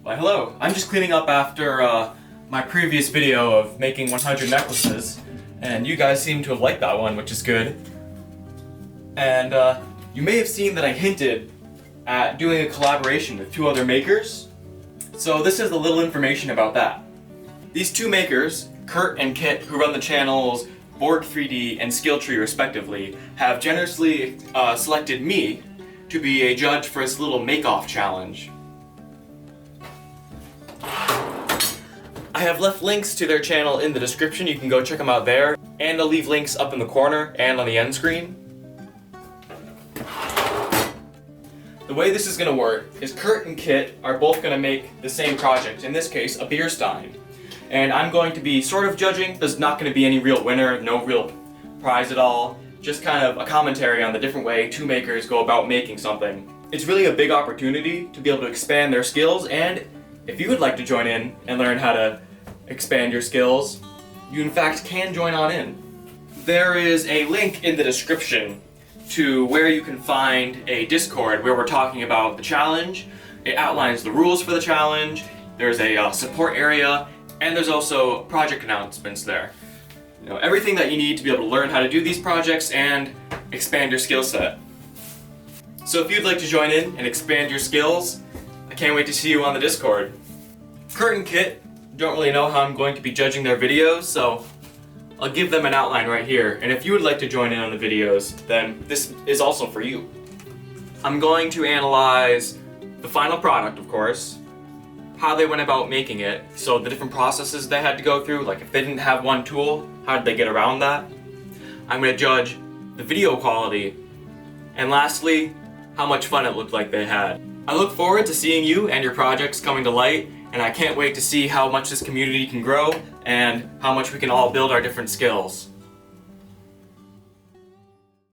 Why hello, I'm just cleaning up after my previous video of making 100 necklaces, and you guys seem to have liked that one, which is good. And you may have seen that I hinted at doing a collaboration with 2 other makers, so this is a little information about that. These 2 makers, Kurt and Kit, who run the channels Borg3D and Skilltree respectively, have generously selected me to be a judge for this little make-off challenge. I have left links to their channel in the description, you can go check them out there, and I'll leave links up in the corner and on the end screen. The way this is going to work is Kurt and Kit are both going to make the same project, in this case a beer stein. And I'm going to be sort of judging. There's not going to be any real winner, no real prize at all, just kind of a commentary on the different way 2 makers go about making something. It's really a big opportunity to be able to expand their skills, and if you would like to join in and learn how to expand your skills, you in fact can join on in. There is a link in the description to where you can find a Discord where we're talking about the challenge. It outlines the rules for the challenge, there's a support area, and there's also project announcements there. You know, everything that you need to be able to learn how to do these projects and expand your skill set. So if you'd like to join in and expand your skills, I can't wait to see you on the Discord. Kurt and Kit don't really know how I'm going to be judging their videos, so I'll give them an outline right here. And if you would like to join in on the videos, then this is also for you. I'm going to analyze the final product, of course, how they went about making it, so the different processes they had to go through, like if they didn't have one tool, how did they get around that? I'm going to judge the video quality, and lastly, how much fun it looked like they had. I look forward to seeing you and your projects coming to light, and I can't wait to see how much this community can grow and how much we can all build our different skills.